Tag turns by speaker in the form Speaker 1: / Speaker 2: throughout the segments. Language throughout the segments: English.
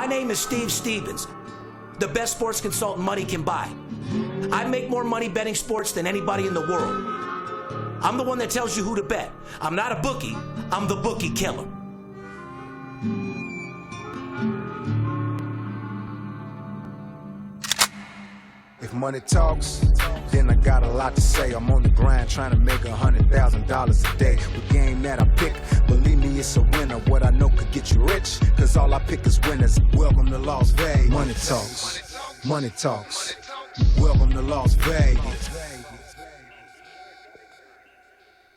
Speaker 1: name is Steve Stevens, the best sports consultant money can buy. I make more money betting sports than anybody in the world. I'm the one that tells you who to bet. I'm not a bookie, I'm the bookie killer.
Speaker 2: If money talks, then I got a lot to say. I'm on the grind trying to make $100,000 a day. The game that I pick, believe me, it's a winner. What I know could get you rich, cause all I pick is winners. Welcome to Las Vegas. Money talks, money talks. Welcome to Las Vegas.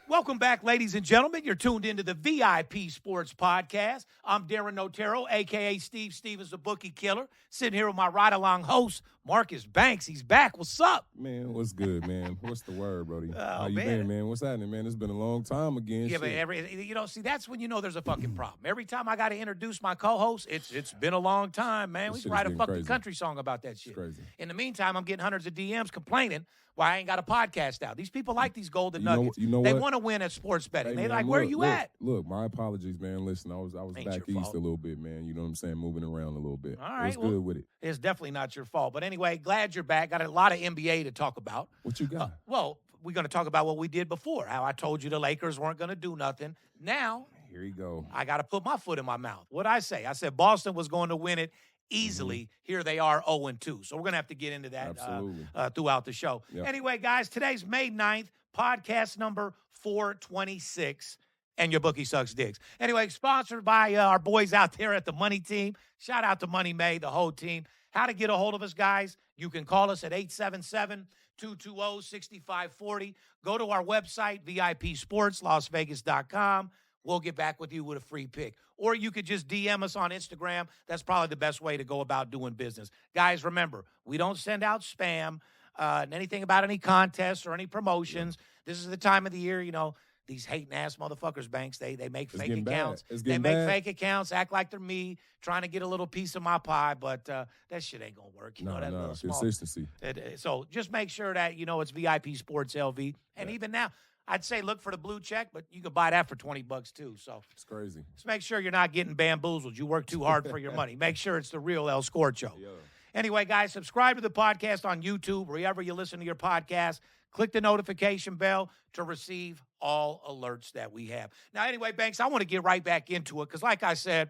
Speaker 3: Welcome back, ladies and gentlemen. You're tuned into the VIP Sports Podcast. I'm Darren Otero, a.k.a. Steve Stevens, the Bookie Killer, sitting here with my ride-along host, Marcus Banks. He's back. What's up?
Speaker 4: Man, what's good, man? What's the word, Brody? How you
Speaker 3: man.
Speaker 4: been, man? What's happening, man? It's been a long time again.
Speaker 3: Yeah,
Speaker 4: Shit.
Speaker 3: but see, that's when you know there's a fucking problem. Every time I got to introduce my co-host, it's been a long time, man. We
Speaker 4: This
Speaker 3: can
Speaker 4: shit is
Speaker 3: write a
Speaker 4: getting
Speaker 3: fucking
Speaker 4: crazy.
Speaker 3: country song about that shit.
Speaker 4: It's crazy.
Speaker 3: In the meantime, I'm getting hundreds of DMs complaining why I ain't got a podcast out. These people like these golden nuggets.
Speaker 4: You know
Speaker 3: they
Speaker 4: what?
Speaker 3: want to win at sports betting.
Speaker 4: Hey,
Speaker 3: They
Speaker 4: man,
Speaker 3: like, where
Speaker 4: look,
Speaker 3: you
Speaker 4: look,
Speaker 3: at?
Speaker 4: Look, my apologies, man. Listen, I was
Speaker 3: Ain't
Speaker 4: back
Speaker 3: your
Speaker 4: east
Speaker 3: fault.
Speaker 4: a little bit, man. You know what I'm saying? Moving around a little bit.
Speaker 3: All right,
Speaker 4: What's good with it?
Speaker 3: It's definitely not your fault. But anyway, glad you're back. Got a lot of NBA to talk about.
Speaker 4: What you got?
Speaker 3: Well, we're going to talk about what we did before, how I told you the Lakers weren't going to do nothing. Now,
Speaker 4: Here you go.
Speaker 3: I got to put my foot in my mouth. What'd I say? I said Boston was going to win it easily. Here they are 0-2. So we're going to have to get into that
Speaker 4: Absolutely.
Speaker 3: throughout the show.
Speaker 4: Yep.
Speaker 3: Anyway, guys, today's May 9th, podcast number 426. And your bookie sucks dicks. Anyway, sponsored by our boys out there at the Money Team. Shout out to Money May, the whole team. How to get a hold of us, guys? You can call us at 877-220-6540. Go to our website, VIPSportsLasVegas.com. We'll get back with you with a free pick. Or you could just DM us on Instagram. That's probably the best way to go about doing business. Guys, remember, we don't send out spam, anything about any contests or any promotions. This is the time of the year, you know, these hating ass motherfuckers, Banks, they make
Speaker 4: It's
Speaker 3: fake
Speaker 4: getting bad.
Speaker 3: accounts.
Speaker 4: It's
Speaker 3: They
Speaker 4: getting
Speaker 3: make
Speaker 4: bad.
Speaker 3: fake accounts, act like they're me, trying to get a little piece of my pie, but that shit ain't gonna work. You know, that little small.
Speaker 4: Consistency.
Speaker 3: So just make sure that, you know, it's VIP Sports LV. And
Speaker 4: Yeah.
Speaker 3: even now, I'd say look for the blue check, but you can buy that for $20 too. So
Speaker 4: It's crazy.
Speaker 3: just make sure you're not getting bamboozled. You work too hard for your money. Make sure it's the real El Scorcho.
Speaker 4: Yeah.
Speaker 3: Anyway, guys, subscribe to the podcast on YouTube, wherever you listen to your podcast. Click the notification bell to receive all alerts that we have. Now, anyway, Banks, I want to get right back into it because, like I said,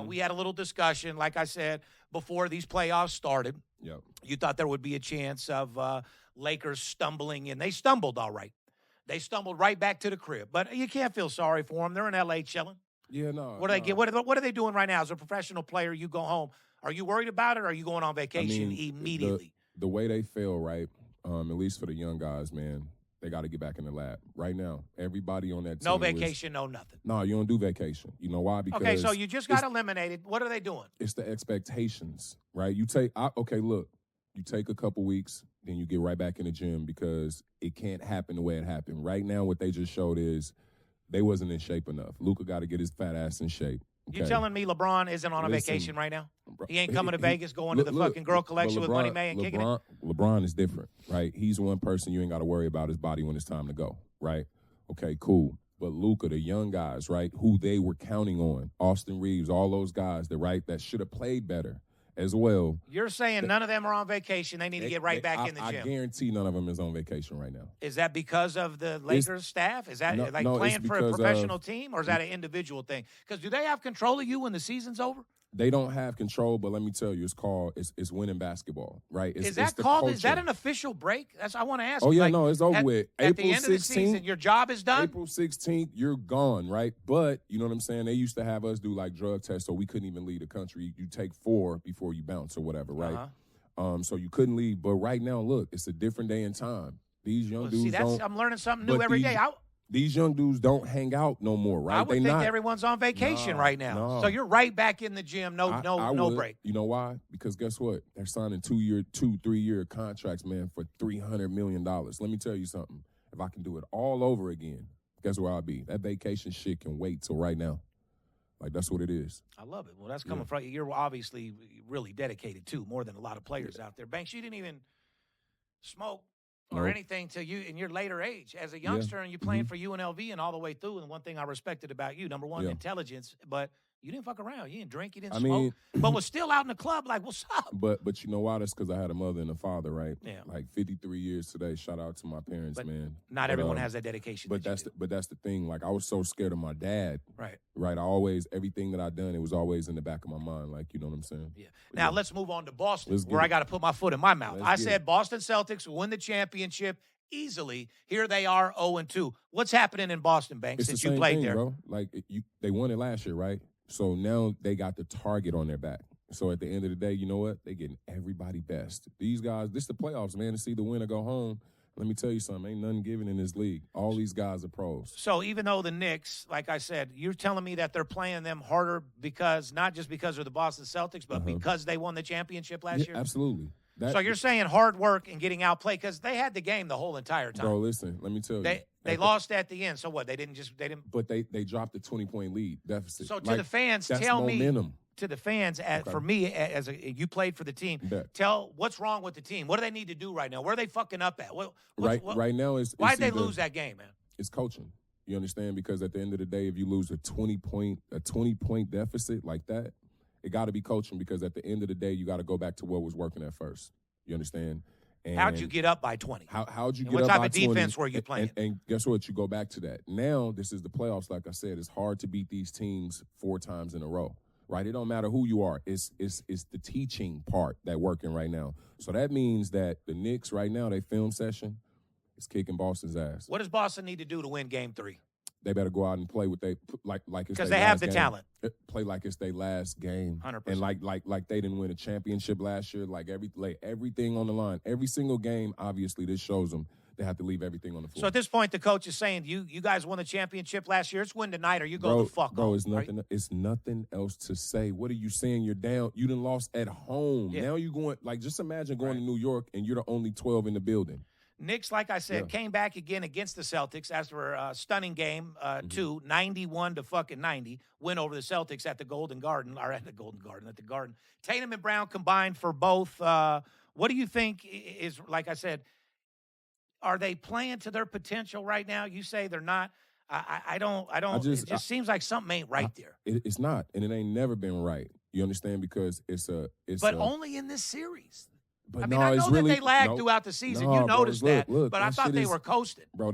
Speaker 3: we had a little discussion, like I said, before these playoffs started.
Speaker 4: Yep.
Speaker 3: You thought there would be a chance of Lakers stumbling in. They stumbled all right. They stumbled right back to the crib. But you can't feel sorry for them. They're in L.A. chilling.
Speaker 4: Yeah, no.
Speaker 3: What do they get? What are they doing right now? As a professional player, you go home. Are you worried about it, or are you going on vacation immediately?
Speaker 4: The way they feel, right, at least for the young guys, man, they got to get back in the lab right now. Everybody on that team.
Speaker 3: No vacation, no nothing.
Speaker 4: No, you don't do vacation. You know why? Because
Speaker 3: Okay, so you just got eliminated. What are they doing?
Speaker 4: it's the expectations, right? You take a couple weeks, then you get right back in the gym because it can't happen the way it happened. Right now, what they just showed is they wasn't in shape enough. Luka got to get his fat ass in shape.
Speaker 3: You
Speaker 4: okay?
Speaker 3: telling me LeBron isn't on a
Speaker 4: Listen,
Speaker 3: vacation right now?
Speaker 4: Bro,
Speaker 3: He ain't coming to Vegas, going to the
Speaker 4: look,
Speaker 3: fucking girl collection
Speaker 4: but
Speaker 3: with Money May and kicking it?
Speaker 4: LeBron is different, right? He's one person you ain't got to worry about his body when it's time to go, right? Okay, cool. But Luka, the young guys, right, who they were counting on, Austin Reeves, all those guys, that should have played better as well.
Speaker 3: You're saying none of them are on vacation. They need to get right back in the
Speaker 4: I
Speaker 3: gym.
Speaker 4: guarantee none of them is on vacation right now.
Speaker 3: Is that because of the Lakers staff? Is that
Speaker 4: No,
Speaker 3: playing
Speaker 4: it's
Speaker 3: for a
Speaker 4: because
Speaker 3: professional team, or is that an individual thing? Because do they have control of you when the season's over?
Speaker 4: They don't have control, but let me tell you, it's winning basketball, right?
Speaker 3: Is
Speaker 4: It's
Speaker 3: that
Speaker 4: the
Speaker 3: called? Is that
Speaker 4: culture.
Speaker 3: an official break? That's I want to ask.
Speaker 4: Oh,
Speaker 3: you.
Speaker 4: yeah,
Speaker 3: Like,
Speaker 4: no, it's over
Speaker 3: at,
Speaker 4: with.
Speaker 3: At
Speaker 4: April
Speaker 3: the end of the
Speaker 4: 16th,
Speaker 3: season, your job is done.
Speaker 4: April 16th, you're gone, right? But, you know what I'm saying? They used to have us do, like, drug tests, so we couldn't even leave the country. You take 4 before you bounce or whatever, right? So you couldn't leave. But right now, look, it's a different day and time. These young dudes don't.
Speaker 3: I'm learning something new
Speaker 4: but
Speaker 3: every day.
Speaker 4: These young dudes don't hang out no more, right?
Speaker 3: I would
Speaker 4: They
Speaker 3: think
Speaker 4: not.
Speaker 3: everyone's on vacation right now.
Speaker 4: no.
Speaker 3: So you're right back in the gym. No
Speaker 4: would.
Speaker 3: break.
Speaker 4: You know why? Because guess what? They're signing 3-year contracts, man, for $300 million. Let me tell you something. If I can do it all over again, guess where I'll be? That vacation shit can wait till right now. Like, that's what it is.
Speaker 3: I love it. Well, that's coming from you. You're obviously really dedicated, too, more than a lot of players out there. Banks, you didn't even smoke or anything till you in your later age as a youngster, and you playing for UNLV and all the way through. And one thing I respected about you, number one, intelligence, but You didn't fuck around. You didn't drink. You didn't
Speaker 4: I
Speaker 3: smoke.
Speaker 4: mean-
Speaker 3: but was still out in the club like, what's up?
Speaker 4: But you know why? That's because I had a mother and a father, right?
Speaker 3: Yeah.
Speaker 4: Like 53 years today. Shout out to my parents,
Speaker 3: But
Speaker 4: man.
Speaker 3: Not everyone has that dedication.
Speaker 4: But that's the thing. Like I was so scared of my dad.
Speaker 3: Right.
Speaker 4: Right. I always, everything that I done, it was always in the back of my mind. Like, you know what I'm saying?
Speaker 3: Yeah. Now let's move on to Boston,
Speaker 4: Let's get
Speaker 3: where I
Speaker 4: it.
Speaker 3: got to put my foot in my mouth.
Speaker 4: Let's
Speaker 3: I
Speaker 4: get
Speaker 3: said
Speaker 4: it.
Speaker 3: Boston Celtics will win the championship easily. Here they are, 0-2. What's happening in Boston, Banks,
Speaker 4: It's the
Speaker 3: since you
Speaker 4: same
Speaker 3: played
Speaker 4: thing,
Speaker 3: there?
Speaker 4: bro. Like they won it last year, right? So now they got the target on their back. So at the end of the day, you know what? They getting everybody best. These guys, this the playoffs, man. To see the winner go home. Let me tell you something. Ain't nothing given in this league. All these guys are pros.
Speaker 3: So even though the Knicks, like I said, you're telling me that they're playing them harder because not just because of the Boston Celtics, but because they won the championship last year?
Speaker 4: Absolutely.
Speaker 3: So you're saying hard work and getting outplayed because they had the game the whole entire time.
Speaker 4: Bro, listen, let me tell you.
Speaker 3: They lost at the end. So what? They didn't.
Speaker 4: But they dropped a 20-point lead deficit.
Speaker 3: So to the fans,
Speaker 4: that's
Speaker 3: tell
Speaker 4: momentum.
Speaker 3: me. To the fans, for me, as you played for the team,
Speaker 4: Bet.
Speaker 3: tell what's wrong with the team. What do they need to do right now? Where are they fucking up at?
Speaker 4: Right now is
Speaker 3: why'd they lose that game, man?
Speaker 4: It's coaching. You understand? Because at the end of the day, if you lose a 20-point deficit like that, it got to be coaching. Because at the end of the day, you got to go back to what was working at first. You understand? And
Speaker 3: How'd you get up by 20?
Speaker 4: How'd you
Speaker 3: And
Speaker 4: get
Speaker 3: what
Speaker 4: up
Speaker 3: type
Speaker 4: by
Speaker 3: of
Speaker 4: 20?
Speaker 3: defense were you playing?
Speaker 4: And guess what? You go back to that. Now, this is the playoffs. Like I said, it's hard to beat these teams 4 times in a row. Right? It don't matter who you are. It's the teaching part that working right now. So that means that the Knicks right now, they film session is kicking Boston's ass.
Speaker 3: What does Boston need to do to win Game 3?
Speaker 4: They better go out and play with like it's
Speaker 3: Because
Speaker 4: their
Speaker 3: they have
Speaker 4: last
Speaker 3: the
Speaker 4: game.
Speaker 3: talent.
Speaker 4: Play like it's their last game.
Speaker 3: 100%.
Speaker 4: And like they didn't win a championship last year. Like everything on the line. Every single game, obviously, this shows them they have to leave everything on the floor.
Speaker 3: So at this point, the coach is saying, you guys won the championship last year. It's win tonight or you go the fuck
Speaker 4: bro,
Speaker 3: home.
Speaker 4: it's nothing else to say. What are you saying? You're down. You done lost at home.
Speaker 3: Yeah.
Speaker 4: Now you going, like, just imagine going to New York and you're the only 12 in the building.
Speaker 3: Knicks, like I said, came back again against the Celtics after a stunning game, 91 to fucking 90, win over the Celtics at the Garden. Tatum and Brown combined for both. What do you think is, like I said, are they playing to their potential right now? You say they're not. I don't. It just seems like something ain't right there.
Speaker 4: It's not, and it ain't never been right. You understand? Because
Speaker 3: But only in this series.
Speaker 4: But
Speaker 3: I mean,
Speaker 4: no,
Speaker 3: I
Speaker 4: it's
Speaker 3: know
Speaker 4: really,
Speaker 3: that they lagged throughout the season.
Speaker 4: No,
Speaker 3: You noticed
Speaker 4: bro,
Speaker 3: that.
Speaker 4: look,
Speaker 3: but I thought they were coasting.
Speaker 4: Bro,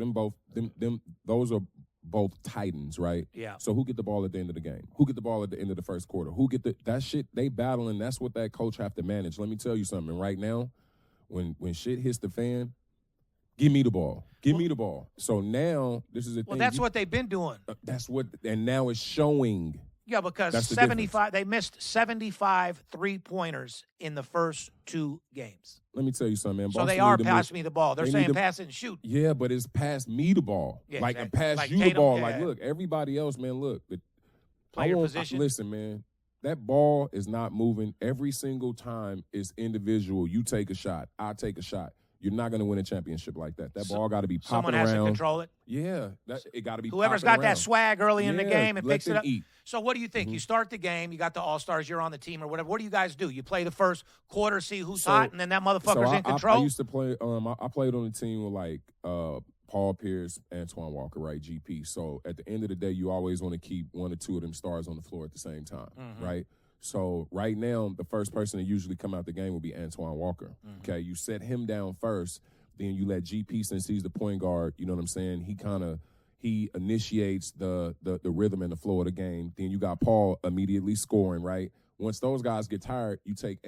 Speaker 4: those are both titans, right?
Speaker 3: Yeah.
Speaker 4: So who get the ball at the end of the game? Who get the ball at the end of the first quarter? Who get that shit? They battling. That's what that coach have to manage. Let me tell you something. Right now, when shit hits the fan, give me the ball. Give me the ball. So now this is a thing.
Speaker 3: Well, that's what they've been doing.
Speaker 4: And now it's showing.
Speaker 3: Yeah, because
Speaker 4: That's the
Speaker 3: 75, they missed 75 3-pointers in the first 2 games.
Speaker 4: Let me tell you something, man.
Speaker 3: So
Speaker 4: Boston
Speaker 3: they are
Speaker 4: need to
Speaker 3: passing me the ball. They're
Speaker 4: they
Speaker 3: saying
Speaker 4: need to-
Speaker 3: pass it and shoot.
Speaker 4: Yeah, but it's pass me the ball.
Speaker 3: Yeah,
Speaker 4: like,
Speaker 3: exactly.
Speaker 4: and pass
Speaker 3: Like
Speaker 4: you the
Speaker 3: Tatum,
Speaker 4: ball.
Speaker 3: yeah.
Speaker 4: Like, look, everybody else, man, look.
Speaker 3: Play your position.
Speaker 4: Listen, man, that ball is not moving. Every single time it's individual. You take a shot. I take a shot. You're not going to win a championship like that. That ball got to be popping
Speaker 3: Someone has
Speaker 4: around.
Speaker 3: to control it.
Speaker 4: Yeah, it got to be
Speaker 3: Whoever's
Speaker 4: popping
Speaker 3: got that
Speaker 4: around.
Speaker 3: swag early in the
Speaker 4: Yeah,
Speaker 3: game and
Speaker 4: let
Speaker 3: picks it
Speaker 4: them
Speaker 3: up.
Speaker 4: eat.
Speaker 3: So what do you think? You start the game, you got the All-Stars, you're on the team or whatever. What do you guys do? You play the first quarter, see who's hot, and then that motherfucker's in control?
Speaker 4: I used to play, I played on the team with like Paul Pierce, Antoine Walker, right, GP. So at the end of the day, you always want to keep 1 or 2 of them stars on the floor at the same time, right? So right now, the first person to usually come out the game will be Antoine Walker, okay? You set him down first, then you let GP, since he's the point guard, you know what I'm saying? He initiates the rhythm and the flow of the game. Then you got Paul immediately scoring, right? Once those guys get tired, you take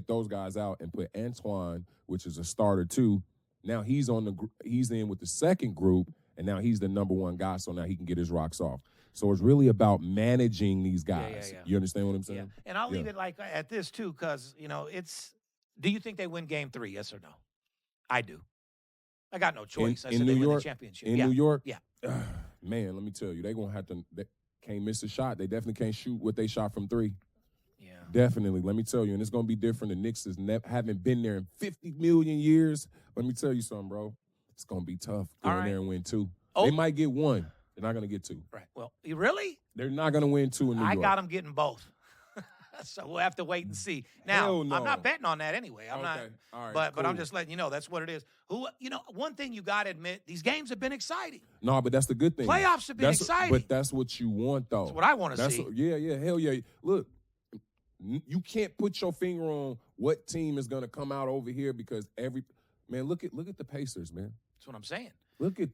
Speaker 4: those guys out and put Antoine, which is a starter too. Now he's in with the second group, and now he's the number 1 guy, so now he can get his rocks off. So it's really about managing these guys.
Speaker 3: Yeah.
Speaker 4: You understand what I'm saying?
Speaker 3: Yeah. And I'll leave it like at this too, because do you think they win Game 3? Yes or no? I do. I got no choice. I said
Speaker 4: in
Speaker 3: they
Speaker 4: New
Speaker 3: win
Speaker 4: York,
Speaker 3: the championship.
Speaker 4: In New York?
Speaker 3: Yeah.
Speaker 4: Man, let me tell you, they can't miss a shot. They definitely can't shoot what they shot from 3.
Speaker 3: Yeah.
Speaker 4: Definitely. Let me tell you, and it's going to be different. The Knicks haven't been there in 50 million years. Let me tell you something, bro. It's going to be tough going there and win 2. They might get 1. They're not going to get 2.
Speaker 3: Right. Well, really?
Speaker 4: They're not going to win 2 in New York.
Speaker 3: I got them getting both. So we'll have to wait and see. Now,
Speaker 4: Hell no.
Speaker 3: I'm not betting on that anyway. I'm not.
Speaker 4: All right,
Speaker 3: but I'm
Speaker 4: cool.
Speaker 3: just letting you know that's what it is. One thing you got to admit, these games have been exciting.
Speaker 4: No, but that's the good thing.
Speaker 3: Playoffs have been exciting.
Speaker 4: But that's what you want, though.
Speaker 3: That's what I want to see.
Speaker 4: Yeah, hell yeah. Look, you can't put your finger on what team is going to come out over here because look at the Pacers, man.
Speaker 3: That's what I'm saying.
Speaker 4: Look at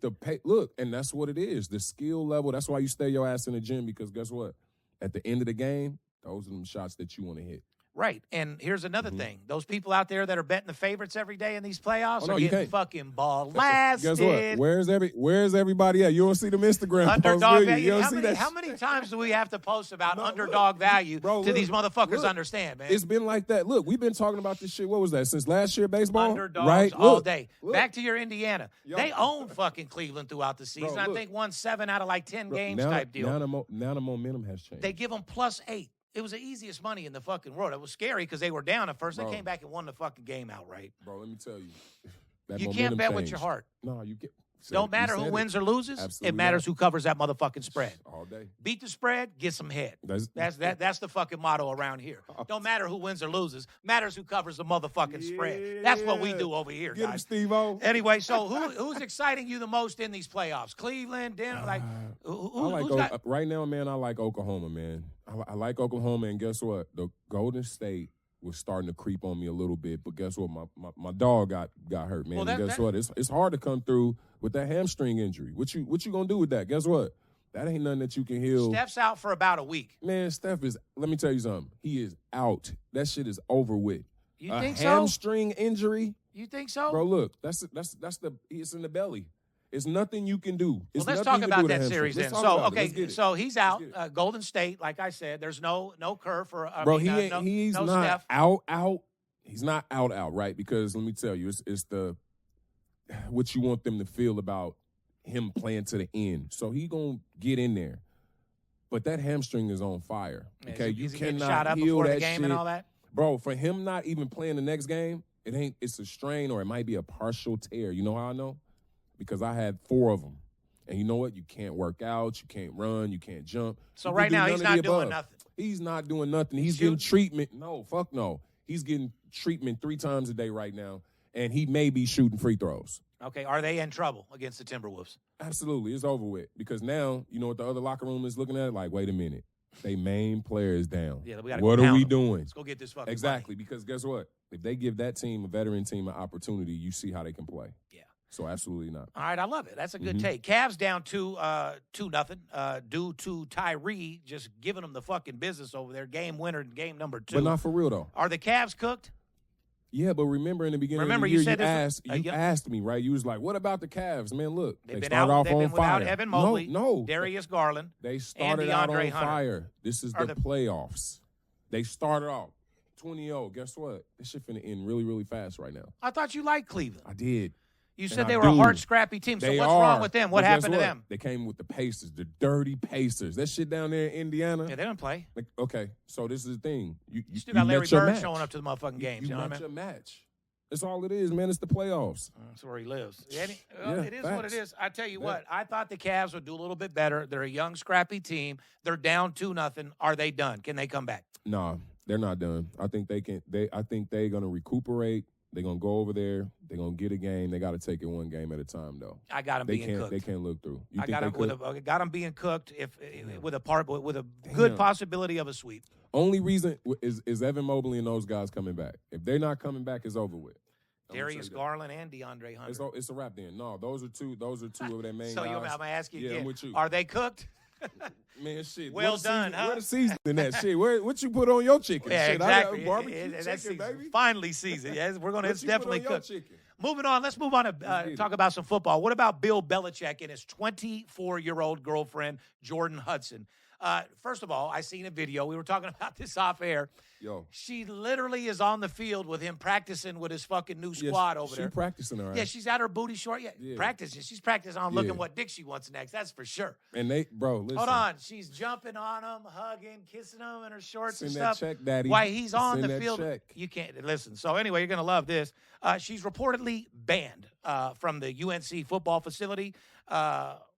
Speaker 4: and that's what it is. The skill level. That's why you stay your ass in the gym because guess what? At the end of the game, those are them shots that you want to hit.
Speaker 3: Right. And here's another thing. Those people out there that are betting the favorites every day in these playoffs are getting fucking blasted.
Speaker 4: Guess what? Where's everybody at? You don't see them Instagram
Speaker 3: underdog
Speaker 4: posts,
Speaker 3: value. How many times do we have to post about underdog value to these motherfuckers understand, man?
Speaker 4: It's been like that. Look, we've been talking about this shit, what was that, since last year baseball?
Speaker 3: Underdogs
Speaker 4: right?
Speaker 3: all day. Back to your Indiana. They own fucking Cleveland throughout the season. I think won 7 out of like 10 games type deal.
Speaker 4: Now the momentum has changed.
Speaker 3: They give them +8. It was the easiest money in the fucking world. It was scary because they were down at first. They came back and won the fucking game outright.
Speaker 4: Bro, let me tell you.
Speaker 3: You can't bet with your heart.
Speaker 4: No, you can't.
Speaker 3: Don't matter who wins or loses.
Speaker 4: Absolutely
Speaker 3: it matters who covers that motherfucking spread.
Speaker 4: All day.
Speaker 3: Beat the spread, get some head. That's the fucking motto around here. Don't matter who wins or loses. Matters who covers the motherfucking spread. That's what we do over here,
Speaker 4: Get him,
Speaker 3: guys.
Speaker 4: Steve-O.
Speaker 3: Anyway, so who's exciting you the most in these playoffs? Cleveland, Denver,
Speaker 4: right now, man, I like Oklahoma, man. I like Oklahoma, and guess what? The Golden State was starting to creep on me a little bit, but guess what? My dog got hurt, man. And guess what? It's hard to come through with that hamstring injury. What you gonna do with that? Guess what? That ain't nothing that you can heal.
Speaker 3: Steph's out for about a week.
Speaker 4: Man, Steph is. Let me tell you something. He is out. That shit is over with.
Speaker 3: You think so?
Speaker 4: Hamstring injury.
Speaker 3: You think so,
Speaker 4: bro? Look, it's in the belly. It's nothing you can do.
Speaker 3: Well, let's talk about that series then. So he's out. Golden State, like I said, there's no Kerr for.
Speaker 4: He's not
Speaker 3: Steph.
Speaker 4: out. He's not out, right? Because let me tell you, it's the what you want them to feel about him playing to the end. So he gonna get in there, but that hamstring is on fire. Okay, you cannot
Speaker 3: shot up
Speaker 4: heal
Speaker 3: before
Speaker 4: that
Speaker 3: the game
Speaker 4: shit.
Speaker 3: and all that,
Speaker 4: bro. For him not even playing the next game, it's a strain or it might be a partial tear. You know how I know? Because I had 4 of them. And you know what? You can't work out. You can't run. You can't jump.
Speaker 3: So right now, he's not doing nothing.
Speaker 4: He's not doing nothing. He's getting treatment. No, fuck no. He's getting treatment 3 times a day right now. And he may be shooting free throws.
Speaker 3: Okay, are they in trouble against the Timberwolves?
Speaker 4: Absolutely. It's over with. Because now, you know what the other locker room is looking at? Like, wait a minute. They main player is down.
Speaker 3: Yeah, we gotta
Speaker 4: what are we doing?
Speaker 3: Let's go get this fucking
Speaker 4: Exactly.
Speaker 3: money.
Speaker 4: Because guess what? If they give that team, a veteran team, an opportunity, you see how they can play.
Speaker 3: Yeah.
Speaker 4: So absolutely not.
Speaker 3: All right, I love it. That's a good take. Cavs down 2-0 due to Tyree just giving them the fucking business over there. Game winner in game number 2.
Speaker 4: But not for real, though.
Speaker 3: Are the Cavs cooked?
Speaker 4: Yeah, but remember in the beginning of the year, you asked me, right? You was like, what about the Cavs? Man, look, they started off on fire.
Speaker 3: Without Evan Mobley,
Speaker 4: no.
Speaker 3: Darius Garland,
Speaker 4: they started out on fire. This is the playoffs. They started off 20-0. Guess what? This shit finna end really, really fast right now.
Speaker 3: I thought you liked Cleveland.
Speaker 4: I did.
Speaker 3: You said they were a hard, scrappy team. So what's wrong with them? What happened to them?
Speaker 4: They came with the Pacers, the dirty Pacers. That shit down there in Indiana.
Speaker 3: Yeah, they don't play.
Speaker 4: Like, okay, so this is the thing. You
Speaker 3: still got Larry Bird showing up to the motherfucking games. You know what I mean?
Speaker 4: Your match. That's all it is, man. It's the playoffs.
Speaker 3: That's where he lives.
Speaker 4: Yeah,
Speaker 3: it is what it is. I tell you what, I thought the Cavs would do a little bit better. They're a young, scrappy team. They're down 2-0. Are they done? Can they come back?
Speaker 4: No, they're not done. I think they can. I think they're gonna recuperate. They're going to go over there. They're going to get a game. They got to take it one game at a time, though.
Speaker 3: I got them being cooked.
Speaker 4: They can't look through.
Speaker 3: I got them being cooked with a good possibility of a sweep.
Speaker 4: Only reason is Evan Mobley and those guys coming back. If they're not coming back, it's over with.
Speaker 3: Darius Garland and DeAndre Hunter.
Speaker 4: It's a wrap then. No, those are two of their main guys.
Speaker 3: So I'm going to ask you again.
Speaker 4: I'm with you.
Speaker 3: Are they cooked?
Speaker 4: Man, shit.
Speaker 3: Well done, huh?
Speaker 4: Where the season in that shit? What you put on your chicken?
Speaker 3: Yeah,
Speaker 4: shit,
Speaker 3: exactly.
Speaker 4: Barbecue chicken, baby.
Speaker 3: Finally seasoned. Yes, we're going to definitely cook.
Speaker 4: Chicken?
Speaker 3: Moving on, let's move on to talk about some football. What about Bill Belichick and his 24-year-old girlfriend, Jordan Hudson? First of all, I seen a video. We were talking about this off air.
Speaker 4: Yo.
Speaker 3: She literally is on the field with him practicing with his fucking new squad over there.
Speaker 4: She's practicing, all right.
Speaker 3: Yeah, she's at her booty short. Yeah, practicing. She's practicing on looking what dick she wants next. That's for sure.
Speaker 4: And listen.
Speaker 3: Hold on. She's jumping on him, hugging, kissing him in her shorts
Speaker 4: Send
Speaker 3: and
Speaker 4: that
Speaker 3: stuff.
Speaker 4: check, Daddy.
Speaker 3: While he's on
Speaker 4: Send
Speaker 3: the
Speaker 4: that
Speaker 3: field.
Speaker 4: check.
Speaker 3: You can't listen. So anyway, you're going to love this. She's reportedly banned from the UNC football facility.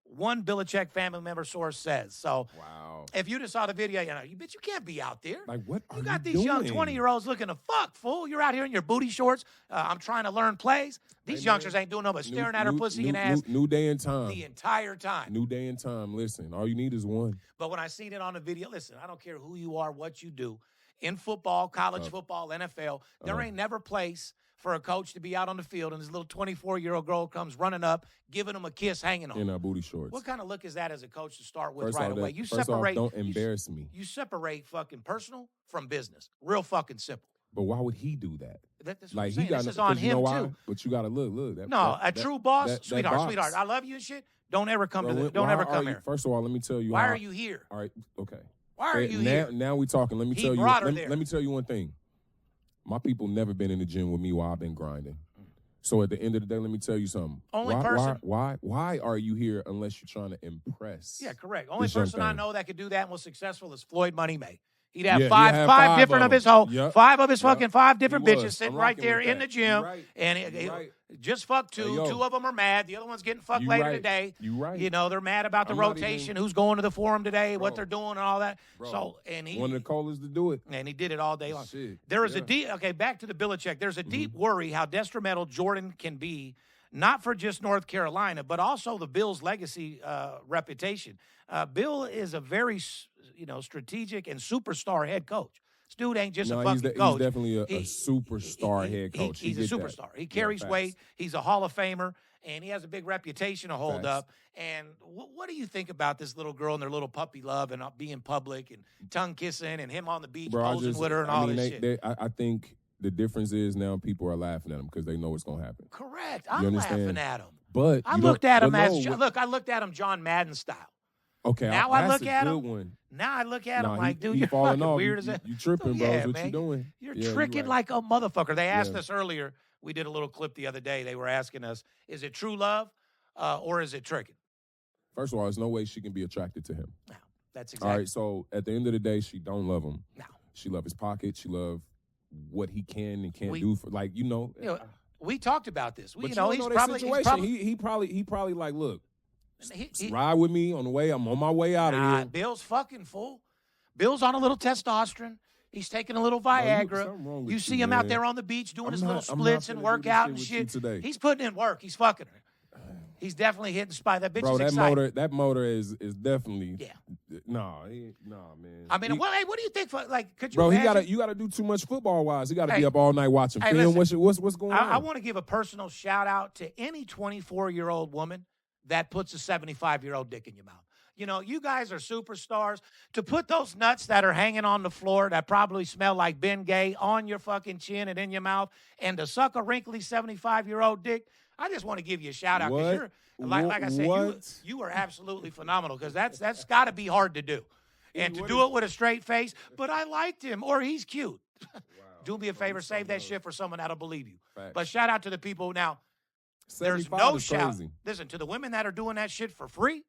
Speaker 3: one Belichick family member source says. So
Speaker 4: Wow.
Speaker 3: if you just saw the video, you bitch, you can't be out there.
Speaker 4: Like, what are
Speaker 3: You got these
Speaker 4: doing?
Speaker 3: young 20-year-olds looking to fuck, fool. You're out here in your booty shorts. I'm trying to learn plays. These youngsters ain't doing nothing but staring at her pussy and ass
Speaker 4: New day and time.
Speaker 3: the entire time.
Speaker 4: New day and time. Listen, all you need is one.
Speaker 3: But when I seen it on the video, listen, I don't care who you are, what you do. In football, college football, NFL, there ain't never place for a coach to be out on the field and this little 24-year-old girl comes running up, giving him a kiss, hanging on.
Speaker 4: In our booty shorts.
Speaker 3: What kind of look is that as a coach to start with
Speaker 4: First
Speaker 3: right
Speaker 4: off,
Speaker 3: away? You separate.
Speaker 4: don't embarrass me.
Speaker 3: You separate fucking personal from business. Real fucking simple.
Speaker 4: But why would he do that?
Speaker 3: That's what
Speaker 4: Like
Speaker 3: I'm saying.
Speaker 4: he got
Speaker 3: this is on him too.
Speaker 4: But you gotta look.
Speaker 3: A true boss,
Speaker 4: that
Speaker 3: sweetheart.
Speaker 4: box.
Speaker 3: I love you and shit. Don't ever come
Speaker 4: Bro,
Speaker 3: don't
Speaker 4: why
Speaker 3: ever
Speaker 4: are
Speaker 3: come
Speaker 4: you-
Speaker 3: here.
Speaker 4: First of all, let me tell you.
Speaker 3: Why
Speaker 4: how-
Speaker 3: are you here?
Speaker 4: All right, okay.
Speaker 3: Why are you
Speaker 4: now,
Speaker 3: here?
Speaker 4: Now we talking. Let me
Speaker 3: He
Speaker 4: tell you.
Speaker 3: brought her there.
Speaker 4: Let me tell you one thing. My people never been in the gym with me while I've been grinding. So at the end of the day, let me tell you something.
Speaker 3: Only person-
Speaker 4: Why are you here unless you're trying to impress?
Speaker 3: Yeah, correct. Only
Speaker 4: this young
Speaker 3: person I
Speaker 4: thing?
Speaker 3: know that could do that and was successful is Floyd Money May. He'd have
Speaker 4: Yeah,
Speaker 3: five
Speaker 4: he had
Speaker 3: five
Speaker 4: five
Speaker 3: different
Speaker 4: of
Speaker 3: of his
Speaker 4: them.
Speaker 3: whole
Speaker 4: Yep.
Speaker 3: five of his
Speaker 4: Yep.
Speaker 3: fucking five different
Speaker 4: He
Speaker 3: bitches
Speaker 4: was.
Speaker 3: sitting
Speaker 4: I'm
Speaker 3: right
Speaker 4: rocking
Speaker 3: there
Speaker 4: with
Speaker 3: in
Speaker 4: that.
Speaker 3: the gym,
Speaker 4: You right.
Speaker 3: and
Speaker 4: You right.
Speaker 3: just fuck two.
Speaker 4: Hey, yo.
Speaker 3: Two of them are mad. The other one's getting fucked
Speaker 4: You
Speaker 3: later
Speaker 4: right.
Speaker 3: today.
Speaker 4: You right.
Speaker 3: You know they're mad about the
Speaker 4: I'm not
Speaker 3: rotation,
Speaker 4: even-
Speaker 3: who's going to the forum today, what
Speaker 4: Bro.
Speaker 3: they're doing, and all that.
Speaker 4: Bro,
Speaker 3: So and he
Speaker 4: one of the coldest to do it.
Speaker 3: and he did it all day long.
Speaker 4: Shit.
Speaker 3: There is a
Speaker 4: Yeah.
Speaker 3: deep, okay, back to the Belichick. There's a deep worry how detrimental Jordan can be, not for just North Carolina, but also the Bills' legacy reputation. Bill is a very, strategic and superstar head coach. This dude ain't just a fucking coach.
Speaker 4: He's definitely a superstar head coach.
Speaker 3: He's a
Speaker 4: You get that.
Speaker 3: superstar. He carries
Speaker 4: facts.
Speaker 3: weight. He's a Hall of Famer, and he has a big reputation to hold
Speaker 4: Facts.
Speaker 3: up. And what do you think about this little girl and their little puppy love and being public and tongue kissing and him on the beach
Speaker 4: Bro,
Speaker 3: posing with her and all this shit?
Speaker 4: I think the difference is now people are laughing at him because they know what's gonna happen.
Speaker 3: Correct.
Speaker 4: You
Speaker 3: I'm
Speaker 4: understand?
Speaker 3: laughing at him.
Speaker 4: But
Speaker 3: I
Speaker 4: you
Speaker 3: looked
Speaker 4: don't-
Speaker 3: at him
Speaker 4: but
Speaker 3: as
Speaker 4: no,
Speaker 3: I looked at him John Madden style.
Speaker 4: Okay,
Speaker 3: Now I
Speaker 4: that's
Speaker 3: look
Speaker 4: a
Speaker 3: at
Speaker 4: good
Speaker 3: him.
Speaker 4: one.
Speaker 3: Now I look at him
Speaker 4: Nah,
Speaker 3: like, dude,
Speaker 4: he
Speaker 3: you're
Speaker 4: falling
Speaker 3: fucking
Speaker 4: off.
Speaker 3: weird as that.
Speaker 4: You tripping, bro?
Speaker 3: Yeah,
Speaker 4: Is what
Speaker 3: man.
Speaker 4: you doing?
Speaker 3: You're
Speaker 4: Yeah,
Speaker 3: tricking
Speaker 4: right.
Speaker 3: like a motherfucker. They asked
Speaker 4: Yeah.
Speaker 3: us earlier. We did a little clip the other day. They were asking us, is it true love or is it tricking?
Speaker 4: First of all, there's no way she can be attracted to him.
Speaker 3: No, that's exactly.
Speaker 4: All right, so at the end of the day, she don't love him.
Speaker 3: No.
Speaker 4: She love his pocket. She love what he can and can't
Speaker 3: We-
Speaker 4: do for, like,
Speaker 3: We talked about this.
Speaker 4: But
Speaker 3: he's
Speaker 4: you don't know their
Speaker 3: probably,
Speaker 4: situation.
Speaker 3: He's probably,
Speaker 4: He probably like, look,
Speaker 3: he-
Speaker 4: ride with me on the way. I'm on my way out of
Speaker 3: nah,
Speaker 4: here.
Speaker 3: Bill's fucking full. Bill's on a little testosterone. He's taking a little Viagra.
Speaker 4: something wrong with
Speaker 3: You
Speaker 4: you,
Speaker 3: see him out
Speaker 4: man.
Speaker 3: there on the beach doing
Speaker 4: I'm
Speaker 3: his
Speaker 4: not-
Speaker 3: little
Speaker 4: I'm not
Speaker 3: splits and
Speaker 4: finna do
Speaker 3: work
Speaker 4: this
Speaker 3: out
Speaker 4: shit
Speaker 3: and
Speaker 4: with you
Speaker 3: shit.
Speaker 4: today.
Speaker 3: He's putting in work. He's fucking her. He's definitely hitting spot. That bitch
Speaker 4: Bro,
Speaker 3: is
Speaker 4: that
Speaker 3: excited.
Speaker 4: motor is definitely
Speaker 3: Yeah.
Speaker 4: Nah, man.
Speaker 3: I mean,
Speaker 4: He-
Speaker 3: what do you think? Could you
Speaker 4: Bro,
Speaker 3: imagine?
Speaker 4: you gotta do too much football wise. He gotta
Speaker 3: Hey.
Speaker 4: be up all night watching
Speaker 3: Hey,
Speaker 4: film.
Speaker 3: listen.
Speaker 4: What's going on?
Speaker 3: I want to give a personal shout out to any 24-year-old woman that puts a 75-year-old dick in your mouth. You know, you guys are superstars. To put those nuts that are hanging on the floor that probably smell like Ben Gay on your fucking chin and in your mouth, and to suck a wrinkly 75-year-old dick, I just want to give you a shout out because
Speaker 4: What?
Speaker 3: you're like I said,
Speaker 4: What?
Speaker 3: you are absolutely phenomenal because that's got to be hard to do, and to do it with a straight face. But I liked him, or he's cute. Do me a favor, save that shit for someone that'll believe you.
Speaker 4: Facts.
Speaker 3: But shout out to the people now. There's
Speaker 4: 75
Speaker 3: no
Speaker 4: is
Speaker 3: shout.
Speaker 4: crazy.
Speaker 3: Listen, to the women that are doing that shit for free,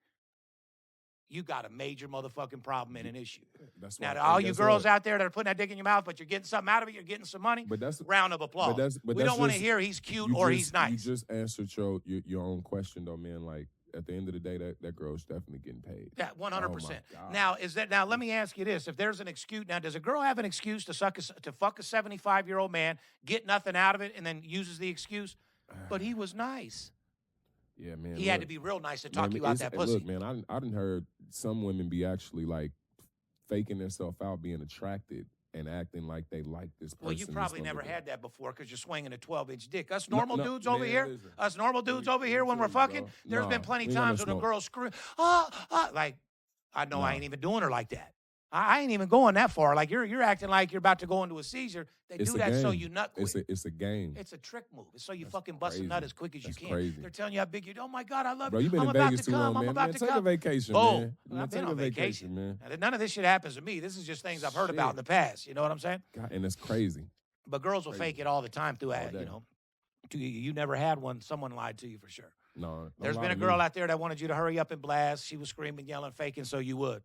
Speaker 3: you got a major motherfucking problem and an issue.
Speaker 4: That's
Speaker 3: Now,
Speaker 4: why-
Speaker 3: to all
Speaker 4: and
Speaker 3: you
Speaker 4: guess
Speaker 3: girls
Speaker 4: what?
Speaker 3: out there that are putting that dick in your mouth, but you're getting something out of it, you're getting some money,
Speaker 4: But that's
Speaker 3: round of applause.
Speaker 4: but
Speaker 3: we
Speaker 4: that's
Speaker 3: don't want to
Speaker 4: just-
Speaker 3: hear he's cute
Speaker 4: you
Speaker 3: or
Speaker 4: just-
Speaker 3: he's nice.
Speaker 4: You just answered your own question though, man. Like at the end of the day, that girl's definitely getting paid.
Speaker 3: Yeah, 100%.
Speaker 4: Oh, my God.
Speaker 3: Now let me ask you this: if there's an excuse, now does a girl have an excuse to fuck a 75-year-old man, get nothing out of it, and then uses the excuse? But he was nice.
Speaker 4: Yeah, man.
Speaker 3: He had to be real nice to talk
Speaker 4: man,
Speaker 3: you out
Speaker 4: it's-
Speaker 3: that pussy.
Speaker 4: Look, man, I done heard some women be actually like faking themselves out, being attracted and acting like they like this person.
Speaker 3: Well, you
Speaker 4: that's
Speaker 3: probably
Speaker 4: gonna
Speaker 3: never
Speaker 4: be-
Speaker 3: had that before because you're swinging a 12-inch dick. Us normal
Speaker 4: no,
Speaker 3: dudes over
Speaker 4: man,
Speaker 3: here,
Speaker 4: listen.
Speaker 3: us normal dudes over here when we're
Speaker 4: tell you,
Speaker 3: fucking,
Speaker 4: bro.
Speaker 3: there's
Speaker 4: Nah,
Speaker 3: been plenty
Speaker 4: we ain't got no
Speaker 3: times when a
Speaker 4: smoke.
Speaker 3: girl scream, like, I know I
Speaker 4: Nah.
Speaker 3: ain't even doing her like that. I ain't even going that far. Like you're acting like you're about to go into a seizure. They
Speaker 4: It's
Speaker 3: do
Speaker 4: a
Speaker 3: that so
Speaker 4: game.
Speaker 3: you nut quick.
Speaker 4: It's a game.
Speaker 3: It's a trick move. It's so you
Speaker 4: That's
Speaker 3: fucking bust a
Speaker 4: crazy.
Speaker 3: nut as quick as
Speaker 4: That's
Speaker 3: you can.
Speaker 4: crazy.
Speaker 3: They're telling you how big you. Oh my God, I love
Speaker 4: Bro,
Speaker 3: you.
Speaker 4: you've been
Speaker 3: I'm
Speaker 4: in
Speaker 3: about
Speaker 4: Vegas
Speaker 3: to
Speaker 4: too
Speaker 3: come.
Speaker 4: long,
Speaker 3: I'm
Speaker 4: man.
Speaker 3: about
Speaker 4: Man,
Speaker 3: to
Speaker 4: take
Speaker 3: come.
Speaker 4: a vacation,
Speaker 3: Boom.
Speaker 4: man. Man,
Speaker 3: I've been
Speaker 4: take
Speaker 3: on
Speaker 4: a vacation, man.
Speaker 3: Now, none of this shit happens to me. This is just things I've heard about in the past. You know what I'm saying?
Speaker 4: God, and it's crazy.
Speaker 3: But girls will
Speaker 4: Crazy.
Speaker 3: fake it all the time through,
Speaker 4: All day.
Speaker 3: you never had one. Someone lied to you for sure.
Speaker 4: No,
Speaker 3: There's
Speaker 4: don't
Speaker 3: been
Speaker 4: lie
Speaker 3: a
Speaker 4: to
Speaker 3: girl
Speaker 4: me.
Speaker 3: out there that wanted you to hurry up and blast. She was screaming, yelling, faking, so you would.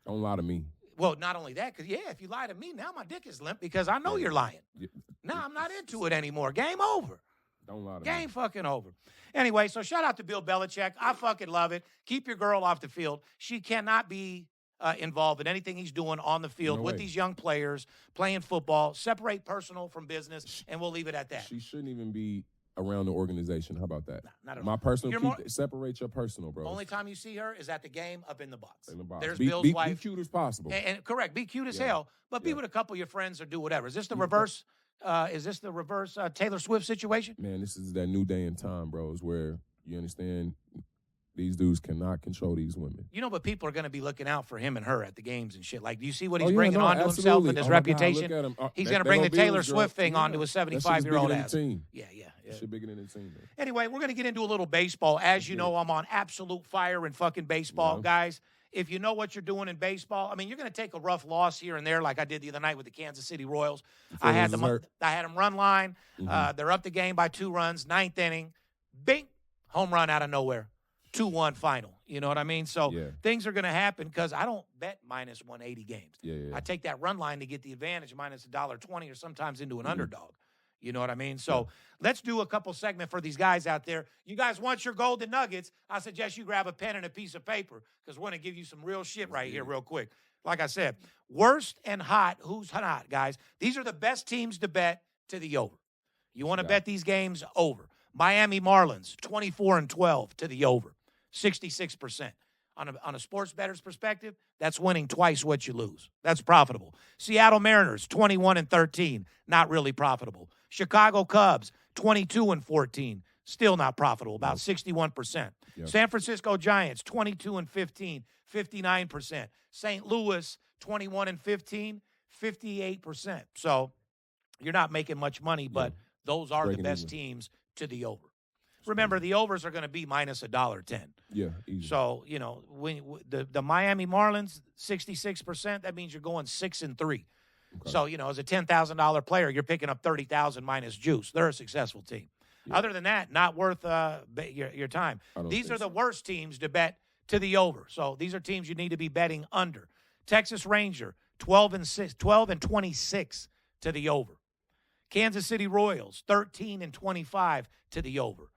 Speaker 4: Don't lie to me.
Speaker 3: Well, not only that, because, if you lie to me, now my dick is limp because I know you're lying.
Speaker 4: Yeah.
Speaker 3: Now I'm not into it anymore. Game over.
Speaker 4: Don't lie to me.
Speaker 3: Game fucking over. Anyway, so shout out to Bill Belichick. I fucking love it. Keep your girl off the field. She cannot be involved in anything he's doing on the field with these young players playing football. Separate personal from business, and we'll leave it at that.
Speaker 4: She shouldn't even be around the organization. How about that?
Speaker 3: No, not at
Speaker 4: My
Speaker 3: all.
Speaker 4: personal, separate your personal, bro.
Speaker 3: Only time you see her is at the game up in the box.
Speaker 4: In the box.
Speaker 3: There's
Speaker 4: be,
Speaker 3: Bill's
Speaker 4: be,
Speaker 3: wife.
Speaker 4: Be cute as possible.
Speaker 3: And correct, be cute as hell, but be with a couple of your friends or do whatever. Is this the reverse? Is this the reverse Taylor Swift situation?
Speaker 4: Man, this is that new day and time, bro. Is where you understand these dudes cannot control these women.
Speaker 3: You know, but people are going to be looking out for him and her at the games and shit. Like, do you see what he's bringing onto himself and his reputation? He's going to bring the Taylor Swift thing onto a 75-year-old ass. Yeah.
Speaker 4: Shit bigger than the team, man.
Speaker 3: Anyway, we're going to get into a little baseball. As you know, I'm on absolute fire in fucking baseball, guys. If you know what you're doing in baseball, I mean, you're going to take a rough loss here and there, like I did the other night with the Kansas City Royals. I had them run line. They're up the game by 2 runs, 9th inning. Bing, home run out of nowhere. 2-1 final. You know what I mean? So things are going to happen because I don't bet minus 180 games. I take that run line to get the advantage minus $1.20 or sometimes into an underdog. You know what I mean? So let's do a couple segment for these guys out there. You guys want your golden nuggets? I suggest you grab a pen and a piece of paper because we're going to give you some real shit right here real quick. Like I said, worst and hot. Who's hot, guys? These are the best teams to bet to the over. You want to bet these games over. Miami Marlins, 24-12 to the over, 66%. On a sports bettor's perspective, that's winning twice what you lose. That's profitable. Seattle Mariners, 21-13, not really profitable. Chicago Cubs, 22-14, still not profitable, about 61%. San Francisco Giants, 22-15, 59%. St. Louis, 21-15, 58%. So you're not making much money, but those are the best teams to the over. Remember, the overs are going to be minus $1.10.
Speaker 4: Yeah, easy.
Speaker 3: So, you know, when the Miami Marlins, 66%, that means you're going 6-3. Okay. So, you know, as a $10,000 player, you're picking up $30,000 minus juice. They're a successful team. Yeah. Other than that, not worth your time. These are the worst teams to bet to the over. So these are teams you need to be betting under. Texas Ranger, 12-26 to the over. Kansas City Royals, 13-25 to the over.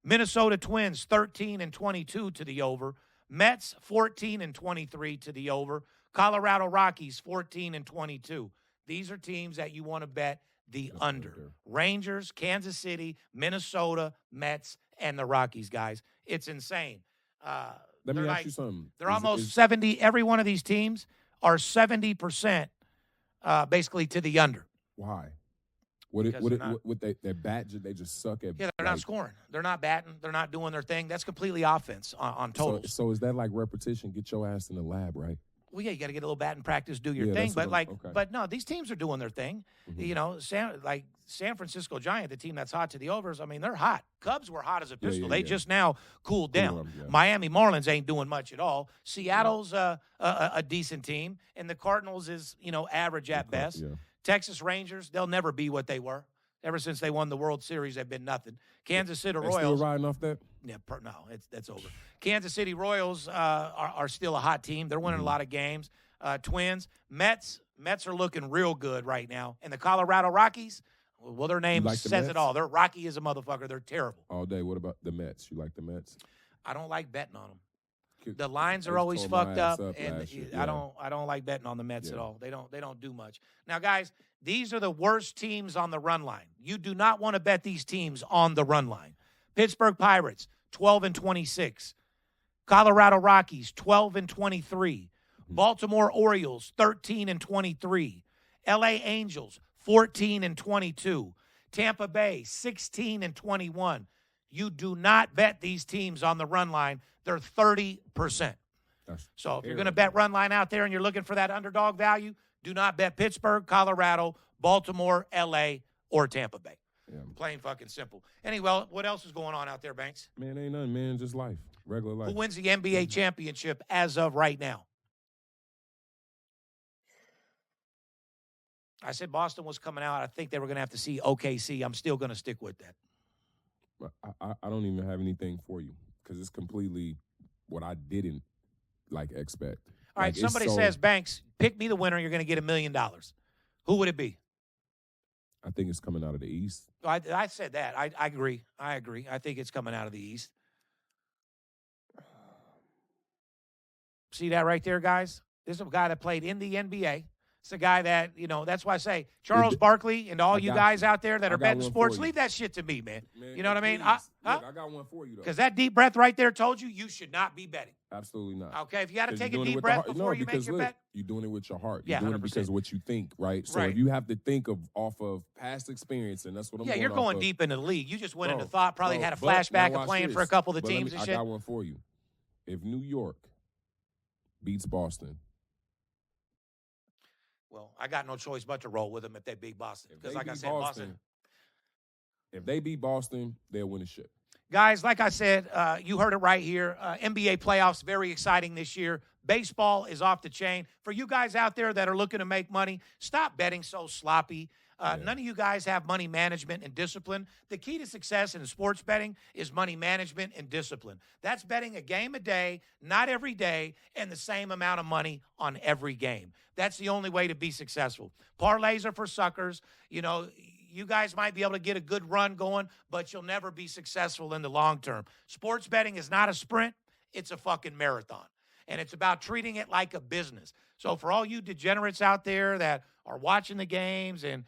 Speaker 3: Minnesota Twins, 13-22 to the over. Mets, 14-23 to the over. Colorado Rockies, 14-22. These are teams that you want to bet the under. Rangers, Kansas City, Minnesota, Mets, and the Rockies, guys. It's insane.
Speaker 4: Let me ask you something.
Speaker 3: They're almost 70. Every one of these teams are 70% basically to the under.
Speaker 4: Why? They bat, they just suck at.
Speaker 3: Yeah, they're not scoring. They're not batting. They're not doing their thing. That's completely offense on totals.
Speaker 4: So is that like repetition? Get your ass in the lab, right?
Speaker 3: Well, yeah, you got to get a little batting practice, do your thing. But no, these teams are doing their thing. You know, San Francisco Giant, the team that's hot to the overs. I mean, they're hot. Cubs were hot as a pistol. They just now cooled down. Miami Marlins ain't doing much at all. Seattle's a decent team, and the Cardinals is average at best. Texas Rangers, they'll never be what they were. Ever since they won the World Series, they've been nothing. Kansas City Royals.
Speaker 4: Still riding off that?
Speaker 3: Yeah, no, that's over. Kansas City Royals are still a hot team. They're winning a lot of games. Twins. Mets are looking real good right now. And the Colorado Rockies, well, their name says it all. They're Rocky as a motherfucker. They're terrible.
Speaker 4: All day. What about the Mets? You like the Mets?
Speaker 3: I don't like betting on them. The lines are always fucked up, and I don't like betting on the Mets at all. They don't do much. Now, guys, these are the worst teams on the run line. You do not want to bet these teams on the run line. Pittsburgh Pirates, 12-26. Colorado Rockies, 12-23. Baltimore Orioles, 13-23. LA Angels, 14-22. Tampa Bay, 16-21. You do not bet these teams on the run line. They're 30%. So if you're going to bet run line out there and you're looking for that underdog value, do not bet Pittsburgh, Colorado, Baltimore, L.A., or Tampa Bay. Yeah. Plain fucking simple. Anyway, what else is going on out there, Banks?
Speaker 4: Man, ain't nothing, man. Just life. Regular life.
Speaker 3: Who wins the NBA championship as of right now? I said Boston was coming out. I think they were going to have to see OKC. I'm still going to stick with that.
Speaker 4: I don't even have anything for you because it's completely what I didn't expect.
Speaker 3: All right, somebody says, Banks, pick me the winner. You're going to get $1 million. Who would it be?
Speaker 4: I think it's coming out of the East.
Speaker 3: I said that. I agree. I agree. I think it's coming out of the East. See that right there, guys? This is a guy that played in the NBA. It's a guy that, you know, that's why I say, Charles Barkley and all you guys out there that are betting sports, leave that shit to me, man. You know what I mean?
Speaker 4: Look, I got one for you, though.
Speaker 3: Because that deep breath right there told you should not be betting.
Speaker 4: Absolutely not.
Speaker 3: Okay, if you got to take a deep breath before you make your bet.
Speaker 4: You're doing it with your heart.
Speaker 3: Yeah,
Speaker 4: You're doing
Speaker 3: 100%.
Speaker 4: it because of what you think, right? So if you have to think off of past experience, and that's what I'm going
Speaker 3: Yeah, you're going deep into the league. You just went into thought, probably had a
Speaker 4: but
Speaker 3: flashback
Speaker 4: now
Speaker 3: of playing
Speaker 4: watch
Speaker 3: for a
Speaker 4: this.
Speaker 3: couple of the
Speaker 4: But
Speaker 3: teams and shit.
Speaker 4: I got one for you. If New York beats Boston,
Speaker 3: well, I got no choice but to roll with them if they beat Boston. Because like I said, Boston.
Speaker 4: If they beat Boston, they'll win the ship.
Speaker 3: Guys, like I said, you heard it right here. NBA playoffs, very exciting this year. Baseball is off the chain. For you guys out there that are looking to make money, stop betting so sloppy. None of you guys have money management and discipline. The key to success in sports betting is money management and discipline. That's betting a game a day, not every day, and the same amount of money on every game. That's the only way to be successful. Parlays are for suckers. You know, you guys might be able to get a good run going, but you'll never be successful in the long term. Sports betting is not a sprint. It's a fucking marathon. And it's about treating it like a business. So for all you degenerates out there that are watching the games and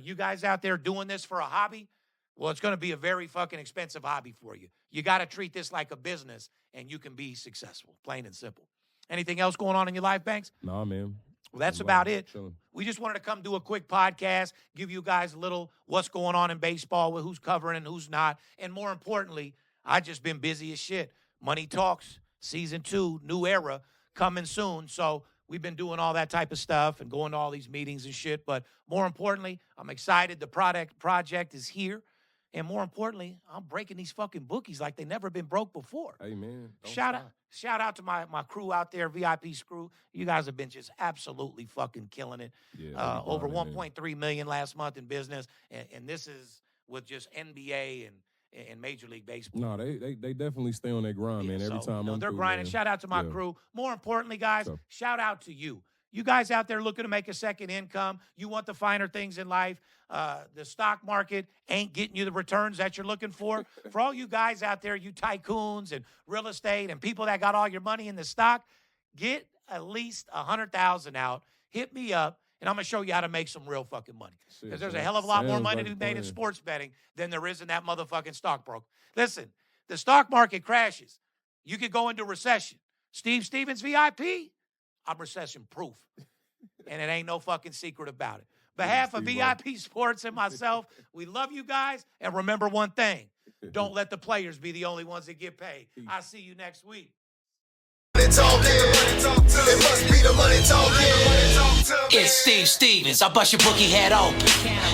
Speaker 3: you guys out there doing this for a hobby, well, it's going to be a very fucking expensive hobby for you. You got to treat this like a business, and you can be successful, plain and simple. Anything else going on in your life, Banks?
Speaker 4: Nah, man.
Speaker 3: Well, that's about it. We just wanted to come do a quick podcast, give you guys a little what's going on in baseball, with who's covering and who's not. And more importantly, I just been busy as shit. Money Talks, Season 2, new era, coming soon. So we've been doing all that type of stuff and going to all these meetings and shit. But more importantly, I'm excited the project is here. And more importantly, I'm breaking these fucking bookies like they never been broke before.
Speaker 4: Hey, man.
Speaker 3: Shout out to my crew out there, VIP crew. You guys have been just absolutely fucking killing it.
Speaker 4: Yeah,
Speaker 3: over 1.3 million last month in business. And this is with just NBA and Major League Baseball.
Speaker 4: No, they definitely stay on their grind, man. Every time
Speaker 3: they're grinding.
Speaker 4: Man.
Speaker 3: Shout out to my crew. More importantly, guys, shout out to you. You guys out there looking to make a second income, you want the finer things in life. The stock market ain't getting you the returns that you're looking for. For all you guys out there, you tycoons and real estate and people that got all your money in the stock, get at least $100,000 out. Hit me up, and I'm going to show you how to make some real fucking money. Because there's a hell of a lot more money to be made in sports betting than there is in that motherfucking stockbroker. Listen, the stock market crashes. You could go into recession. Steve Stevens VIP, I'm recession-proof. And it ain't no fucking secret about it. Behalf of VIP Sports and myself, we love you guys. And remember one thing. Don't let the players be the only ones that get paid. I'll see you next week.
Speaker 5: It must be the money talking. It's Steve Stevens. I bust your bookie head open.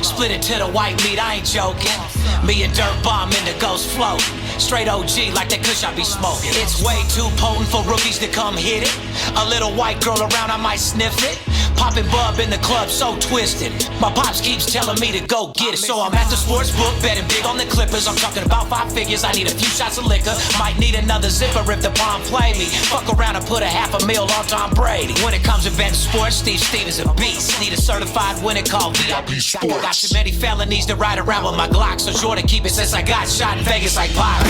Speaker 5: Split it to the white meat. I ain't joking. Me and Dirt Bomb in the ghost float. Straight OG like that kush I be smoking. It's way too potent for rookies to come hit it. A little white girl around, I might sniff it. Popping bub in the club, so twisted. My pops keeps telling me to go get it. So I'm at the sports book, betting big on the Clippers. I'm talking about 5 figures. I need a few shots of liquor. Might need another zipper if the bomb play me. Fuck around and put $500,000 on Tom Brady. When it comes to betting sports, Steve Stevens a beast. Need a certified winner called VIP Sports. Got too many felonies to ride around with my Glock, so sure to keep it since I got shot in Vegas like Pop.